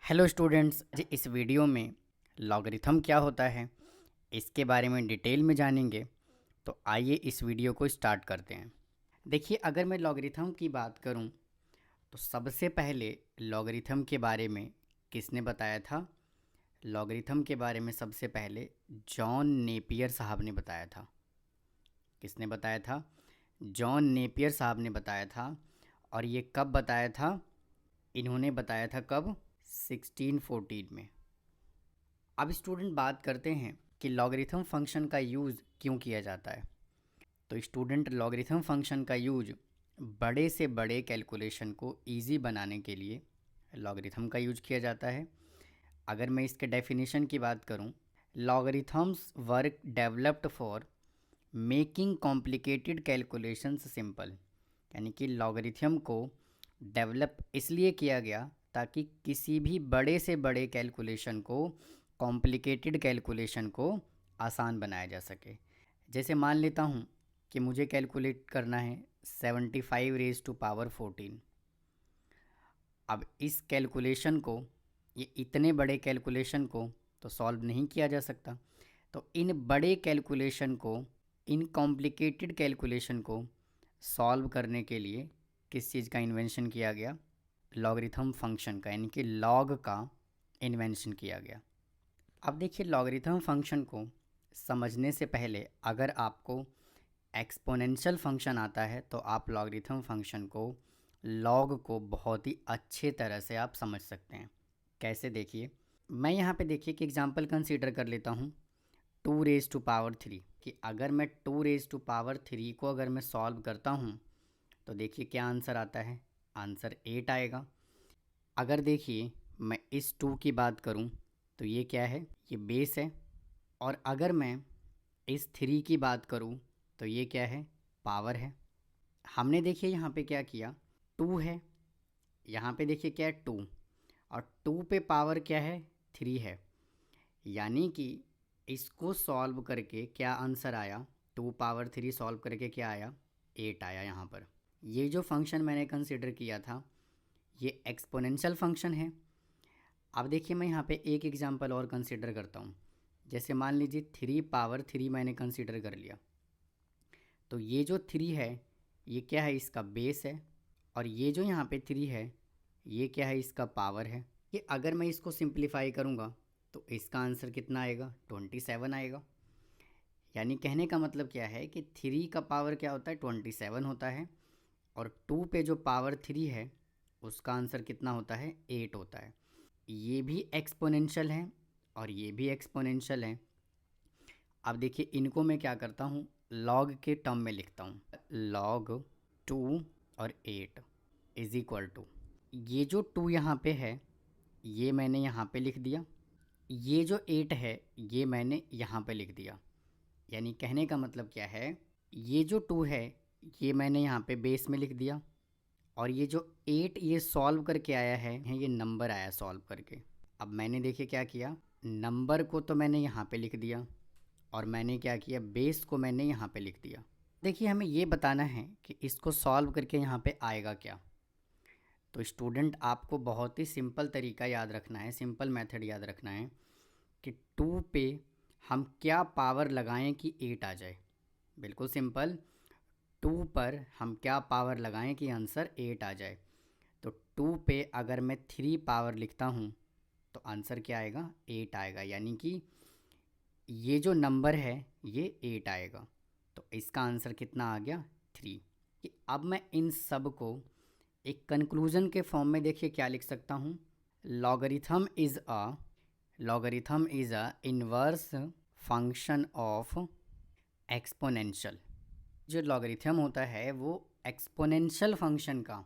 Hello students, जी इस video में logarithm क्या होता है इसके बारे में डिटेल में जानेंगे। तो आइए इस वीडियो को स्टार्ट करते हैं। देखिए, अगर मैं लॉगरिथम की बात करूं तो सबसे पहले लॉगरिथम के बारे में किसने बताया था? लॉगरिथम के बारे में सबसे पहले जॉन नेपियर साहब ने बताया था। किसने बताया था? जॉन नेपियर साहब ने बताया था। और ये कब बताया था? इन्होंने बताया था कब? 1614 में। अब स्टूडेंट बात करते हैं कि लॉगरिथम फंक्शन का यूज़ क्यों किया जाता है। तो स्टूडेंट, लॉगरिथम फंक्शन का यूज बड़े से बड़े कैलकुलेशन को इजी बनाने के लिए लॉगरिथम का यूज किया जाता है। अगर मैं इसके डेफिनेशन की बात करूं, logarithms work developed for making complicated calculations simple. यानी कि लॉगरिथम को डेवलप इसलिए किया गया ताकि किसी भी बड़े से बड़े कैलकुलेशन को, कॉम्प्लिकेटेड कैलकुलेशन को आसान बनाया जा सके। जैसे मान लेता हूँ कि मुझे कैलकुलेट करना है 75 रेज़ टू पावर 14। अब इस कैलकुलेशन को, ये इतने बड़े कैलकुलेशन को तो सॉल्व नहीं किया जा सकता। तो इन बड़े कैलकुलेशन को, इन कॉम्प्लिकेटेड कैलकुलेशन को सॉल्व करने के लिए किस चीज़ का इन्वेंशन किया गया? लॉगरिथम फंक्शन का, यानी कि लॉग का इन्वेंशन किया गया। अब देखिए, लॉगरिथम फंक्शन को समझने से पहले अगर आपको एक्सपोनेंशियल फंक्शन आता है तो आप लॉगरिथम फंक्शन को, लॉग को बहुत ही अच्छे तरह से आप समझ सकते हैं। कैसे? देखिए, मैं यहाँ पे देखिए कि एग्जांपल कंसीडर कर लेता हूँ 2 रेज़ टू पावर 3 कि अगर मैं 2 रेज़ टू पावर 3 को अगर मैं सॉल्व करता हूँ तो देखिए क्या आंसर आता है। आंसर 8 आएगा। अगर देखिए मैं इस 2 की बात करूँ तो ये क्या है? ये बेस है। और अगर मैं इस 3 की बात करूँ तो ये क्या है? पावर है। हमने देखिए यहाँ पे क्या किया? 2 है, यहाँ पे देखिए क्या है? 2, और 2 पे पावर क्या है? 3 है। यानी कि इसको सॉल्व करके क्या आंसर आया? 2 पावर 3 सॉल्व करके क्या आया? 8 आया यहाँ पर। ये जो फंक्शन मैंने कंसिडर किया था ये एक्सपोनेंशियल फंक्शन है। अब देखिए, मैं यहाँ पे एक एग्जांपल और कंसिडर करता हूँ। जैसे मान लीजिए 3 पावर 3 मैंने कंसिडर कर लिया, तो ये जो 3 है ये क्या है? इसका बेस है। और ये जो यहाँ पे 3 है ये क्या है? इसका पावर है। ये अगर मैं इसको सिंप्लीफाई करूँगा तो इसका आंसर कितना आएगा? 27 आएगा। यानी कहने का मतलब क्या है कि 3 का पावर क्या होता है? 27 होता है। और 2 पे जो पावर 3 है उसका आंसर कितना होता है? 8 होता है। ये भी एक्सपोनेंशियल है और ये भी एक्सपोनेंशियल है। अब देखिए, इनको मैं क्या करता हूँ? लॉग के टर्म में लिखता हूँ। लॉग 2 और 8 इज इक्वल टू, ये जो 2 यहाँ पे है ये मैंने यहाँ पे लिख दिया, ये जो 8 है ये मैंने यहाँ पे लिख दिया। यानी कहने का मतलब क्या है? ये जो 2 है ये मैंने यहाँ पे बेस में लिख दिया, और ये जो 8 ये सॉल्व करके आया है, ये नंबर आया सॉल्व करके। अब मैंने देखिए क्या किया? नंबर को तो मैंने यहाँ पे लिख दिया और मैंने क्या किया? बेस को मैंने यहाँ पे लिख दिया। देखिए, हमें ये बताना है कि इसको सॉल्व करके यहाँ पे आएगा क्या। तो स्टूडेंट, आपको बहुत ही सिंपल तरीका याद रखना है, सिंपल मेथड याद रखना है कि 2 पे हम क्या पावर लगाएं कि 8 आ जाए। बिल्कुल सिंपल, 2 पर हम क्या पावर लगाएं कि आंसर 8 आ जाए। तो 2 पे अगर मैं 3 पावर लिखता हूँ तो आंसर क्या आएगा? 8 आएगा। यानी कि ये जो नंबर है ये 8 आएगा। तो इसका आंसर कितना आ गया? 3। कि अब मैं इन सब को एक कंक्लूजन के फॉर्म में देखिए क्या लिख सकता हूँ। Logarithm is a inverse function of exponential. जो लॉगरिथम होता है वो एक्सपोनेंशियल फंक्शन का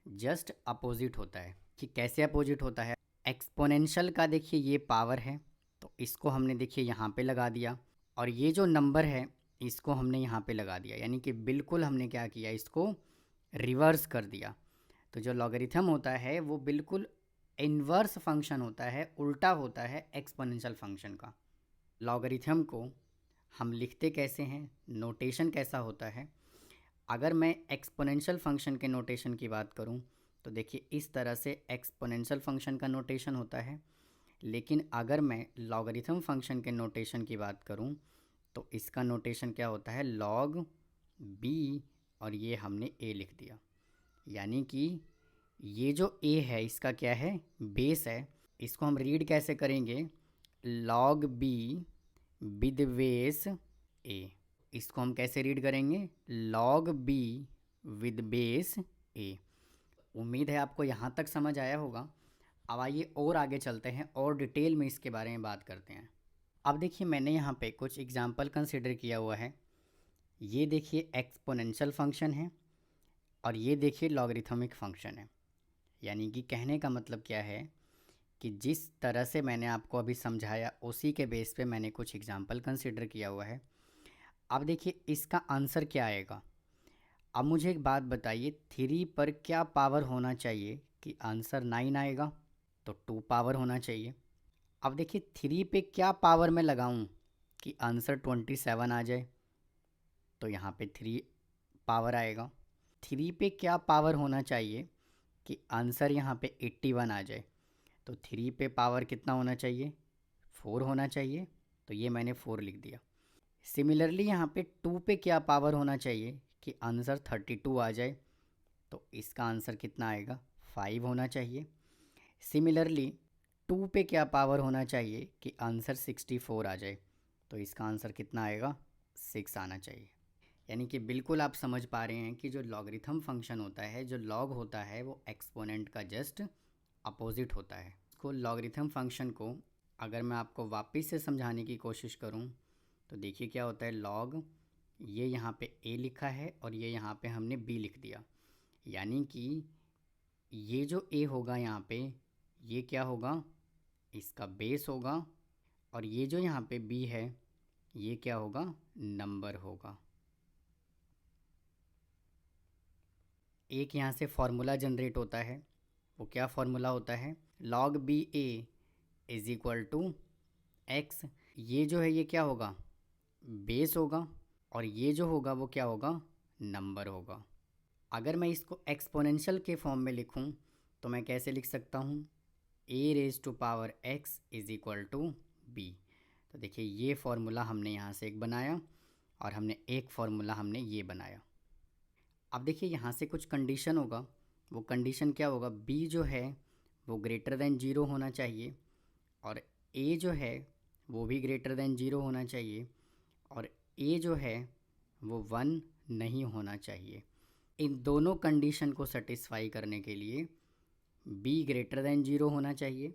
जस्ट अपोजिट होता है। कि कैसे अपोजिट होता है? एक्सपोनेंशियल का देखिए ये पावर है तो इसको हमने देखिए यहाँ पे लगा दिया, और ये जो नंबर है इसको हमने यहाँ पे लगा दिया। यानी कि बिल्कुल हमने क्या किया? इसको रिवर्स कर दिया। तो जो लॉगरिथम होता है वो बिल्कुल इन्वर्स फंक्शन होता है, उल्टा होता है एक्सपोनेंशियल फंक्शन का। लॉगरिथम को हम लिखते कैसे हैं? नोटेशन कैसा होता है? अगर मैं एक्सपोनेंशियल फंक्शन के नोटेशन की बात करूं तो देखिए इस तरह से एक्सपोनेंशियल फंक्शन का नोटेशन होता है। लेकिन अगर मैं लॉगरिथम फंक्शन के नोटेशन की बात करूं तो इसका नोटेशन क्या होता है, लॉग बी, और ये हमने ए लिख दिया। यानी कि ये जो ए है इसका क्या है, बेस है। इसको हम रीड कैसे करेंगे, लॉग बी विद बेस ए। इसको हम कैसे रीड करेंगे, लॉग बी विद बेस ए। उम्मीद है आपको यहाँ तक समझ आया होगा। अब आइए और आगे चलते हैं और डिटेल में इसके बारे में बात करते हैं। अब देखिए मैंने यहाँ पे कुछ एग्जांपल कंसिडर किया हुआ है। ये देखिए एक्सपोनेंशियल फंक्शन है और ये देखिए लॉगरिथमिक फंक्शन है। यानी कि कहने का मतलब क्या है कि जिस तरह से मैंने आपको अभी समझाया उसी के बेस पे मैंने कुछ एग्जांपल कंसिडर किया हुआ है। अब देखिए इसका आंसर क्या आएगा। अब मुझे एक बात बताइए, 3 पर क्या पावर होना चाहिए कि आंसर 9 आएगा, तो 2 पावर होना चाहिए। अब देखिए 3 पे क्या पावर मैं लगाऊं कि आंसर 27 आ जाए, तो यहाँ पे 3 पावर आएगा। 3 पे क्या पावर होना चाहिए कि आंसर यहाँ पे 81 आ जाए, तो 3 पे पावर कितना होना चाहिए, 4 होना चाहिए, तो ये मैंने 4 लिख दिया। सिमिलरली यहाँ पे 2 पे क्या पावर होना चाहिए कि आंसर 32 आ जाए, तो इसका आंसर कितना आएगा, 5 होना चाहिए। सिमिलरली 2 पे क्या पावर होना चाहिए कि आंसर 64 आ जाए, तो इसका आंसर कितना आएगा, 6 आना चाहिए। यानी कि बिल्कुल आप समझ पा रहे हैं कि जो लॉगरिथम फंक्शन होता है, जो लॉग होता है, वो एक्सपोनेंट का जस्ट अपोजिट होता है। इसको लॉगरिथम फंक्शन को अगर मैं आपको वापस से समझाने की कोशिश करूं तो देखिए क्या होता है, लॉग ये यहाँ पे a लिखा है और ये यहाँ पे हमने b लिख दिया। यानी कि ये जो a होगा यहाँ पे, ये क्या होगा, इसका बेस होगा, और ये जो यहाँ पे b है ये क्या होगा, नंबर होगा। एक यहाँ से फॉर्मूला जनरेट होता है, वो क्या फॉर्मूला होता है, log B A is equal to X. ये जो है ये क्या होगा, बेस होगा, और ये जो होगा वो क्या होगा, नंबर होगा। अगर मैं इसको एक्सपोनेंशियल के फॉर्म में लिखूं तो मैं कैसे लिख सकता हूँ, A raise to power X is equal to B. तो देखिए ये फॉर्मूला हमने यहाँ से एक बनाया और हमने एक फॉर्मूला हमने ये बनाया। अब देखिए यहाँ से कुछ कंडीशन होगा, वो कंडीशन क्या होगा, b जो है वो ग्रेटर देन 0 होना चाहिए, और a जो है वो भी ग्रेटर देन 0 होना चाहिए, और a जो है वो 1 नहीं होना चाहिए। इन दोनों कंडीशन को सेटिस्फाई करने के लिए b ग्रेटर देन 0 होना चाहिए,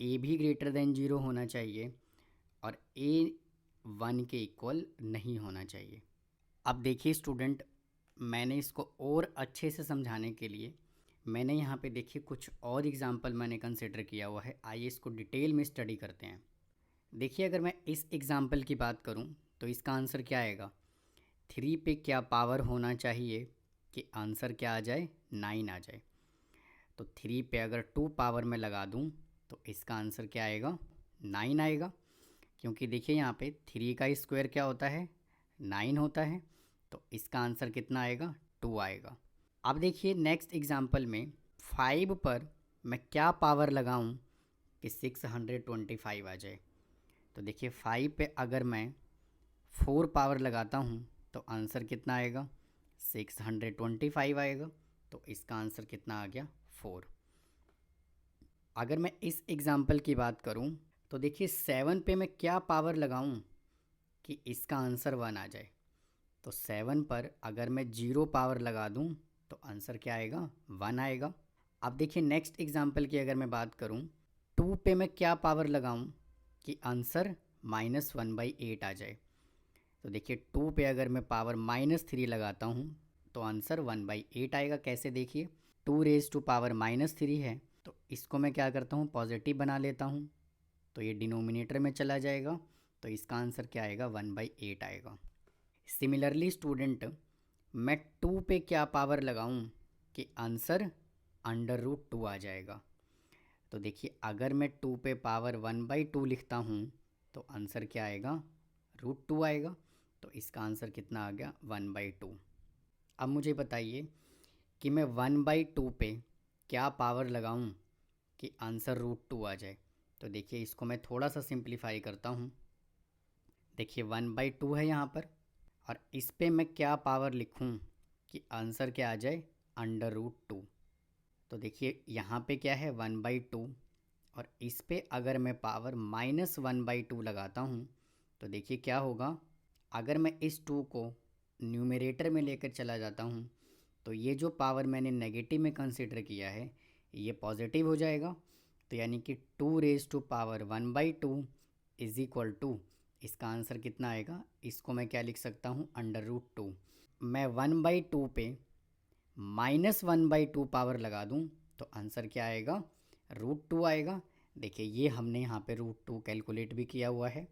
a भी ग्रेटर देन 0 होना चाहिए, और a 1 के इक्वल नहीं होना चाहिए। अब देखिए स्टूडेंट, मैंने इसको और अच्छे से समझाने के लिए मैंने यहाँ पे देखिए कुछ और एग्जांपल मैंने कंसिडर किया हुआ है। आइए इसको डिटेल में स्टडी करते हैं। देखिए अगर मैं इस एग्जांपल की बात करूँ तो इसका आंसर क्या आएगा, 3 पे क्या पावर होना चाहिए कि आंसर क्या आ जाए, 9 आ जाए। तो 3 पे अगर 2 पावर में लगा दूँ तो इसका आंसर क्या आएगा, 9 आएगा। क्योंकि देखिए यहाँ पे 3 का स्क्वायर क्या होता है, 9 होता है, तो इसका आंसर कितना आएगा, 2 आएगा। अब देखिए नेक्स्ट एग्जांपल में 5 पर मैं क्या पावर लगाऊं कि 625 आ जाए। तो देखिए 5 पे अगर मैं 4 पावर लगाता हूं तो आंसर कितना आएगा, 625 आएगा। तो इसका आंसर कितना आ गया, 4। अगर मैं इस एग्जांपल की बात करूं तो देखिए 7 पे मैं क्या पावर लगाऊं कि इसका आंसर 1 आ जाए। तो 7 पर अगर मैं 0 पावर लगा दूं तो आंसर क्या आएगा, 1 आएगा। अब देखिए नेक्स्ट एग्जांपल की अगर मैं बात करूं, 2 पे मैं क्या पावर लगाऊं कि आंसर -1/8 आ जाए। तो देखिए 2 पे अगर मैं पावर -3 लगाता हूं तो आंसर 1/8 आएगा। कैसे, देखिए 2 रेज टू पावर -3 है, तो इसको मैं क्या करता हूँ, पॉजिटिव बना लेता हूँ, तो ये डिनोमिनेटर में चला जाएगा, तो इसका आंसर क्या आएगा, 1/8 आएगा। सिमिलरली स्टूडेंट, मैं 2 पे क्या पावर लगाऊं कि आंसर √2 आ जाएगा। तो देखिए अगर मैं 2 पे पावर 1/2 लिखता हूं तो आंसर क्या आएगा, √2 आएगा। तो इसका आंसर कितना आ गया, 1/2। अब मुझे बताइए कि मैं 1/2 पे क्या पावर लगाऊं कि आंसर √2 आ जाए। तो देखिए इसको मैं थोड़ा सा सिंप्लीफाई करता हूँ। देखिए 1/2 है यहाँ पर, और इस पे मैं क्या पावर लिखूं कि आंसर क्या आ जाए, √2। तो देखिए यहाँ पे क्या है 1/2, और इस पे अगर मैं पावर -1/2 लगाता हूँ तो देखिए क्या होगा। अगर मैं इस 2 को न्यूमरेटर में लेकर चला जाता हूँ तो ये जो पावर मैंने नेगेटिव में कंसिडर किया है ये पॉजिटिव हो जाएगा। तो यानी कि 2⁻1/2 इज इक्वल टू, इसका आंसर कितना आएगा, इसको मैं क्या लिख सकता हूँ, √2। मैं 1/2 पे -1/2 पावर लगा दूँ तो आंसर क्या आएगा, √2 आएगा। देखिए ये हमने यहाँ पे √2 कैलकुलेट भी किया हुआ है,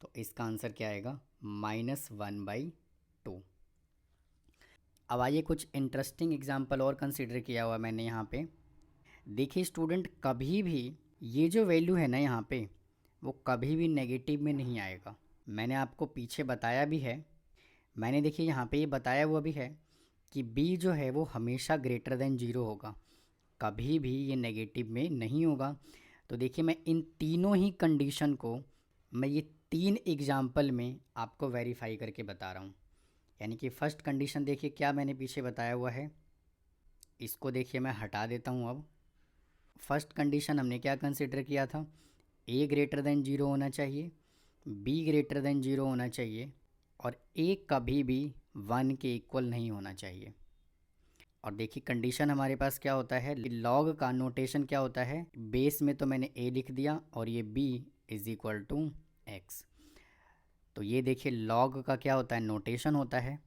तो इसका आंसर क्या आएगा, -1/2। अब आइए कुछ इंटरेस्टिंग एग्जांपल और कंसिडर किया हुआ मैंने यहाँ पे। देखिए स्टूडेंट, कभी भी ये जो वैल्यू है ना यहाँ पे, वो कभी भी नेगेटिव में नहीं आएगा। मैंने आपको पीछे बताया भी है, मैंने देखिए यहाँ पे ये बताया हुआ भी है कि b जो है वो हमेशा ग्रेटर देन 0 होगा, कभी भी ये नेगेटिव में नहीं होगा। तो देखिए मैं इन तीनों ही कंडीशन को मैं ये 3 एग्जाम्पल में आपको वेरीफाई करके बता रहा हूँ। यानी कि फ़र्स्ट कंडीशन देखिए क्या मैंने पीछे बताया हुआ है, इसको देखिए मैं हटा देता हूँ। अब फर्स्ट कंडीशन हमने क्या कंसिडर किया था, a ग्रेटर देन 0 होना चाहिए, b ग्रेटर देन 0 होना चाहिए, और a कभी भी 1 के इक्वल नहीं होना चाहिए। और देखिए कंडीशन हमारे पास क्या होता है, लॉग का नोटेशन क्या होता है, बेस में तो मैंने a लिख दिया और ये b is equal to x। तो ये देखिए लॉग का क्या होता है, नोटेशन होता है,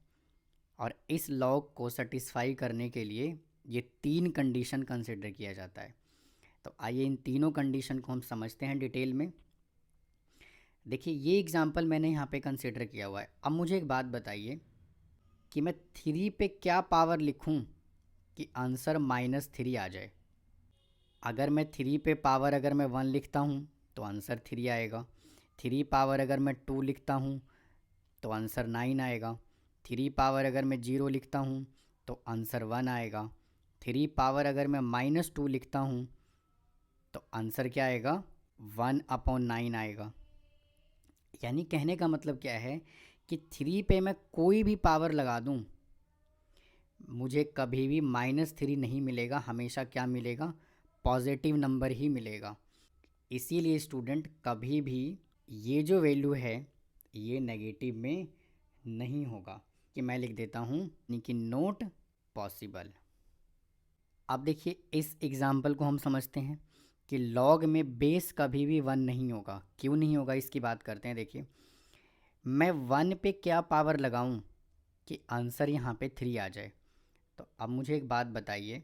और इस लॉग को सेटिस्फाई करने के लिए ये 3 कंडीशन कंसिडर किया जाता है। तो आइए इन तीनों कंडीशन को हम समझते हैं डिटेल में। देखिए ये एग्जांपल मैंने यहाँ पे कंसिडर किया हुआ है। अब मुझे एक बात बताइए कि मैं 3 पे क्या पावर लिखूँ कि आंसर -3 आ जाए। अगर मैं 3 पे पावर अगर मैं 1 लिखता हूँ तो आंसर 3 आएगा, 3 पावर अगर मैं 2 लिखता हूँ तो आंसर 9 आएगा, 3 पावर अगर मैं 0 लिखता हूँ तो आंसर 1 आएगा, 3 पावर अगर मैं -2 लिखता हूँ तो आंसर क्या आएगा, 1/9 आएगा। यानी कहने का मतलब क्या है कि 3 पे मैं कोई भी पावर लगा दूँ मुझे कभी भी -3 नहीं मिलेगा, हमेशा क्या मिलेगा, पॉजिटिव नंबर ही मिलेगा। इसीलिए स्टूडेंट कभी भी ये जो वैल्यू है ये नेगेटिव में नहीं होगा, कि मैं लिख देता हूँ यानी कि नोट पॉसिबल। अब देखिए इस एग्ज़ाम्पल को हम समझते हैं कि लॉग में बेस कभी भी 1 नहीं होगा। क्यों नहीं होगा इसकी बात करते हैं। देखिए मैं 1 पे क्या पावर लगाऊं कि आंसर यहाँ पे 3 आ जाए। तो अब मुझे एक बात बताइए,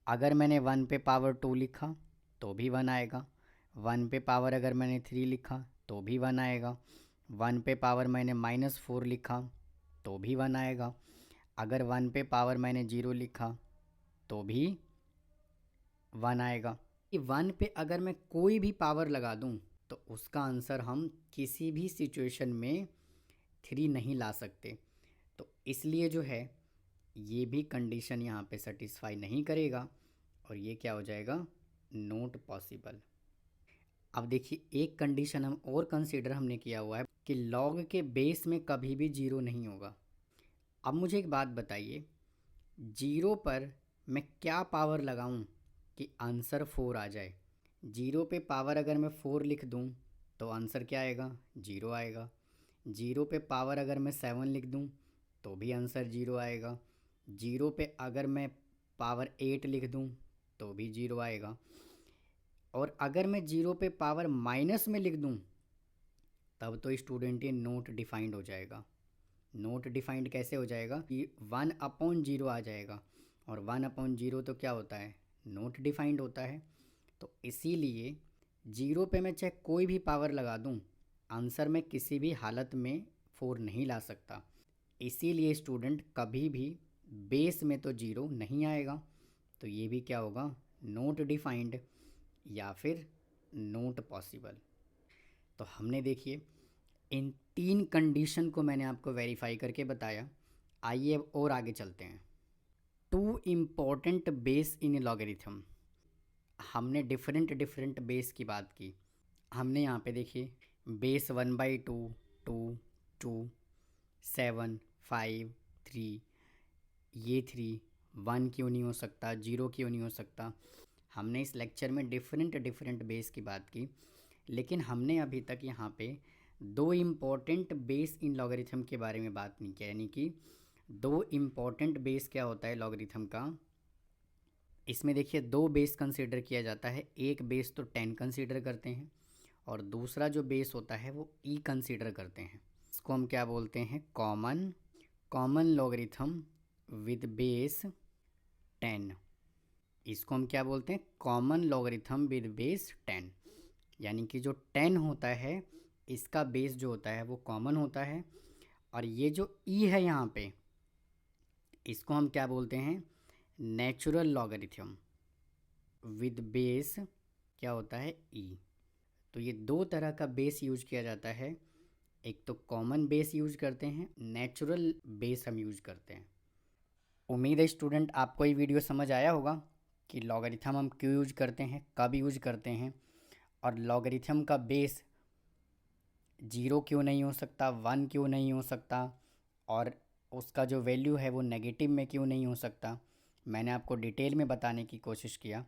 अगर मैंने 1 पे पावर 2 लिखा तो भी 1 आएगा, 1 पे पावर अगर मैंने 3 लिखा तो भी 1 आएगा, 1 पे पावर मैंने -4 लिखा तो भी 1 आएगा, अगर 1 पे पावर मैंने 0 लिखा तो भी 1 आएगा। कि 1 पे अगर मैं कोई भी पावर लगा दूं तो उसका आंसर हम किसी भी सिचुएशन में 3 नहीं ला सकते। तो इसलिए जो है ये भी कंडीशन यहाँ पे सेटिस्फाई नहीं करेगा और ये क्या हो जाएगा, नॉट पॉसिबल। अब देखिए एक कंडीशन हम और कंसीडर हमने किया हुआ है कि लॉग के बेस में कभी भी 0 नहीं होगा। अब मुझे एक बात बताइए, 0 पर मैं क्या पावर लगाऊं कि आंसर 4 आ जाए। 0 पे पावर अगर मैं 4 लिख दूं तो आंसर क्या आएगा, 0 आएगा। 0 पे पावर अगर मैं 7 लिख दूं तो भी आंसर 0 आएगा। 0 पे अगर मैं पावर 8 लिख दूं तो भी 0 आएगा। और अगर मैं 0 पे पावर माइनस में लिख दूं तब तो स्टूडेंट ये नोट डिफाइंड हो जाएगा। नोट डिफाइंड कैसे हो जाएगा कि 1/0 आ जाएगा, और 1/0 तो क्या होता है, नोट डिफाइंड होता है। तो इसीलिए 0 पे मैं चाहे कोई भी पावर लगा दूं आंसर में किसी भी हालत में 4 नहीं ला सकता। इसीलिए स्टूडेंट कभी भी बेस में तो 0 नहीं आएगा, तो ये भी क्या होगा, नोट डिफाइंड या फिर नोट पॉसिबल। तो हमने देखिए इन 3 कंडीशन को मैंने आपको वेरीफाई करके बताया। आइए अब और आगे चलते हैं। Two important base in logarithm. हमने डिफरेंट बेस की बात की। हमने यहाँ पे देखिए बेस 1/2, 2, 2, 7, 5, 3, ये 3, 1 क्यों नहीं हो सकता, 0 क्यों नहीं हो सकता। हमने इस लेक्चर में डिफरेंट बेस की बात की, लेकिन हमने अभी तक यहाँ पे दो इम्पॉर्टेंट बेस इन लॉगरिथम के बारे में बात नहीं किया। यानी कि दो इम्पॉर्टेंट बेस क्या होता है लॉगरिथम का। इसमें देखिए दो बेस कंसीडर किया जाता है। एक बेस तो 10 कंसीडर करते हैं और दूसरा जो बेस होता है वो ई कंसीडर करते हैं। इसको हम क्या बोलते हैं, कॉमन लॉगरिथम विद बेस 10। इसको हम क्या बोलते हैं, कॉमन लॉगरिथम विद बेस 10। यानी कि जो 10 होता है इसका बेस जो होता है वो कॉमन होता है, और ये जो ई है यहाँ पे इसको हम क्या बोलते हैं, नेचुरल लॉगरिथम विद बेस क्या होता है, ई। तो ये दो तरह का बेस यूज किया जाता है। एक तो कॉमन बेस यूज करते हैं, नेचुरल बेस हम यूज करते हैं। उम्मीद है स्टूडेंट आपको ये वीडियो समझ आया होगा कि लॉगरिथम हम क्यों यूज करते हैं, कब यूज करते हैं, और लॉगरिथम का बेस 0 क्यों नहीं हो सकता, 1 क्यों नहीं हो सकता, और उसका जो वैल्यू है वो नेगेटिव में क्यों नहीं हो सकता। मैंने आपको डिटेल में बताने की कोशिश किया।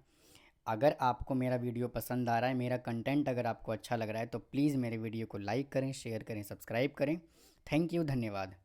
अगर आपको मेरा वीडियो पसंद आ रहा है, मेरा कंटेंट अगर आपको अच्छा लग रहा है, तो प्लीज़ मेरे वीडियो को लाइक करें, शेयर करें, सब्सक्राइब करें। थैंक यू, धन्यवाद।